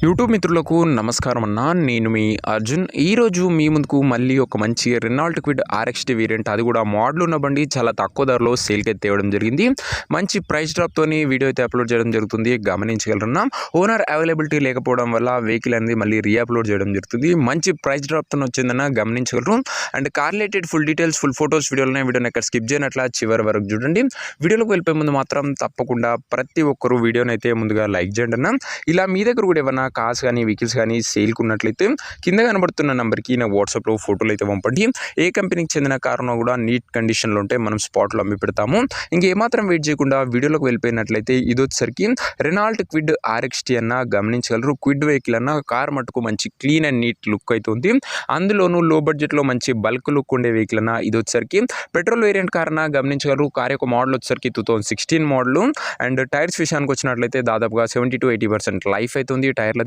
YouTube మిత్రులకు నమస్కారం అన్న. నేను మీ అర్జున్. ఈరోజు మీ ముందుకు మళ్ళీ ఒక మంచి రెనాల్ట్ క్విడ్ ఆర్ఎక్స్టీ వేరియంట్, అది కూడా మోడల్ ఉన్న బండి చాలా తక్కువ ధరలో సేల్కి అయితే తేవడం జరిగింది. మంచి ప్రైస్ డ్రాప్తోని వీడియో అయితే అప్లోడ్ చేయడం జరుగుతుంది, గమనించగలరున్నా. ఓనర్ అవైలబిలిటీ లేకపోవడం వల్ల వెహికల్ అనేది మళ్ళీ రీఅప్లోడ్ చేయడం జరుగుతుంది. మంచి ప్రైస్ డ్రాప్తో వచ్చిందన్న గమనించగలరు. And car related full details, full photos వీడియోలోనే, వీడియోని ఎక్కడ స్కిప్ చేయనట్లా చివరి వరకు చూడండి. వీడియోలోకి వెళ్ళిపోయే ముందు మాత్రం తప్పకుండా ప్రతి ఒక్కరు వీడియోని అయితే ముందుగా లైక్ చేయండి అన్న. ఇలా మీ దగ్గర కూడా ఏమన్నా కార్స్ కానీ వెహికల్స్ కానీ సేల్కి ఉన్నట్లయితే కింద కనబడుతున్న నెంబర్కి నా వాట్సాప్లో ఫోటోలు అయితే పంపండి. ఏ కంపెనీకి చెందిన కారును కూడా నీట్ కండిషన్లో ఉంటే మనం స్పాట్లో అమ్మి పెడతాము. ఇంకేమాత్రం వెయిట్ చేయకుండా వీడియోలోకి వెళ్ళిపోయినట్లయితే ఇది వచ్చేసరికి రెనాల్ట్ క్విడ్ ఆర్ఎక్స్టీ అన్న గమనించగలరు. క్విడ్ వెహికల్ అన్న కార్ మటుకు మంచి క్లీన్ అండ్ నీట్ లుక్ అయితే ఉంది. అందులోనూ లో బడ్జెట్లో మంచి బల్క్ లుక్ ఉండే వెహికల్ అన్న ఇది వచ్చేసరికి పెట్రోల్ వేరియంట్ కార్ అన్న గమనించగలరు. కార్ యొక్క మోడల్ వచ్చేసరికి 2016 మోడల్. అండ్ టైర్స్ విషయానికి వచ్చినట్లయితే దాదాపుగా 70 to 80% లైఫ్ అయితే ఉంది టైర్లది.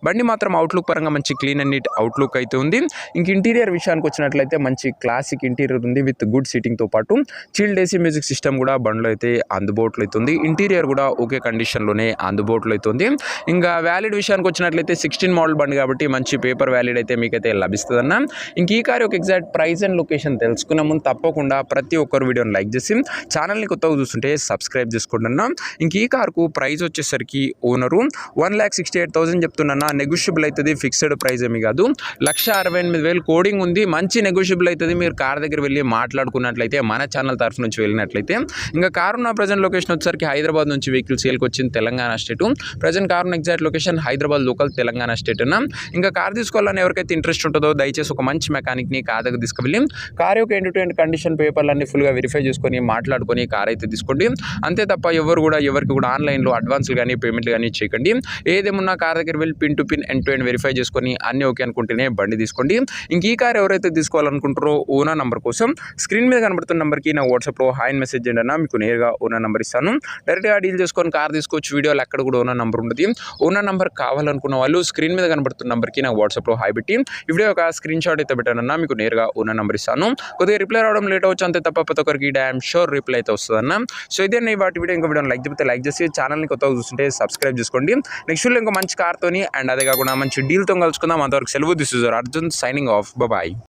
బండి మాత్రం అవుట్లుక్ పరంగా మంచి క్లీన్ అండ్ నీట్ అవుట్లుక్ అయితే ఉంది. ఇంక ఇంటీరియర్ విషయానికి వచ్చినట్లయితే మంచి క్లాసిక్ ఇంటీరియర్ ఉంది విత్ గుడ్ సీటింగ్తో పాటు చిల్డ్ ఏసీ మ్యూజిక్ సిస్టమ్ కూడా బండిలో అయితే అందుబాటులో అవుతుంది. ఇంటీరియర్ కూడా ఓకే కండిషన్లోనే అందుబాటులో అవుతుంది. ఇంకా వ్యాలిడ్ విషయానికి వచ్చినట్లయితే 16 మోడల్ బండి కాబట్టి మంచి పేపర్ వ్యాలిడ్ అయితే మీకైతే లభిస్తుందన్న. ఇంక ఈ కార్ యొక్క ఎగ్జాక్ట్ ప్రైస్ అండ్ లొకేషన్ తెలుసుకున్న ముందు తప్పకుండా ప్రతి ఒక్కరు వీడియోని లైక్ చేసి ఛానల్ని కొత్తగా చూస్తుంటే సబ్స్క్రైబ్ చేసుకోండి అన్న. ఇంక ఈ కార్కు ప్రైస్ వచ్చేసరికి ఓనరు 1,68,000 చెప్తున్నా. నెగోషియబుల్ అవుతుంది, ఫిక్స్డ్ ప్రైస్ ఏమి కాదు. 1,68,000 కోడింగ్ ఉంది. మంచి నెగోషియబుల్ అవుతుంది. మీరు కార్ దగ్గర వెళ్ళి మాట్లాడుకున్నట్లయితే, మన ఛానల్ తరఫు నుంచి వెళ్ళినట్లయితే. ఇంకా కారు ఉన్న ప్రజెంట్ లొకేషన్ వచ్చేసరికి హైదరాబాద్ నుంచి వెహికల్ సేల్కి వచ్చింది తెలంగాణ స్టేట్. ప్రజెంట్ కారు ఉన్న exact location Hyderabad local Telangana state అన్న. ఇంకా కార్ తీసుకోవాలని ఎవరికైతే ఇంట్రెస్ట్ ఉంటుందో దయచేసి ఒక మంచి మెకానిక్ని కార్ దగ్గర తీసుకువెళ్ళి కార్ యొక్క ఎండ్ టు ఎండ్ కండిషన్ పేపర్లన్నీ ఫుల్గా వెరిఫై చేసుకొని మాట్లాడుకొని కార్ అయితే తీసుకోండి. అంతే తప్ప ఎవరికి కూడా ఆన్లైన్లో అడ్వాన్స్లు కానీ పేమెంట్లు కానీ చేయకండి. ఏదేమున్నా కార్ దగ్గర వెళ్ళి pin to pin end to end verify చేసుకొని అన్నీ ఓకే అనుకుంటేనే బండి తీసుకోండి. ఇంక ఈ కార్ ఎవరైతే తీసుకోవాలనుకుంటారో ఓనర్ నంబర్ కోసం స్క్రీన్ మీద కనబడుతున్న నెంబర్కి నా వాట్సాప్లో హాయ్ మెసేజ్ చేయండి అన్న. మీకు నేరుగా ఓనర్ నెంబర్ ఇస్తాను. డైరెక్ట్గా డీల్ చేసుకొని కార్ తీసుకోవచ్చు. వీడియోలో ఎక్కడ కూడా ఓనర్ నెంబర్ ఉంటుంది. ఓనర్ నెంబర్ కావాలనుకున్న వాళ్ళు స్క్రీన్ మీద కనబడుతున్న నెంబర్కి నా వాట్సాప్లో హాయ్ పెట్టి ఈ వీడియో ఒక స్క్రీన్ షాట్ అయితే పెట్టానన్న. మీకు నేరుగా ఓనర్ నెంబర్ ఇస్తాను. కొద్దిగా రిప్లై రావడం లేట్ అవచ్చు, అంతే తప్ప ప్రతి ఒక్కరికి డ్యామ్ షూర్ రిప్లై అయితే వస్తుందన్న. సో ఇదే వాటి వీడియో. ఇంకో వీడియో లైక్ చెప్తే లైక్ చేసి ఛానల్ని కొత్తగా చూస్తుంటే సబ్స్క్రైబ్ చేసుకోండి. నెక్స్ట్ ఇంకో మంచి కార్తోని అండ్ అదే కాకుండా మంచి డీల్తో కలుసుకుందాం. అంతవరకు సెలవు. This is Arjun signing off. Bye.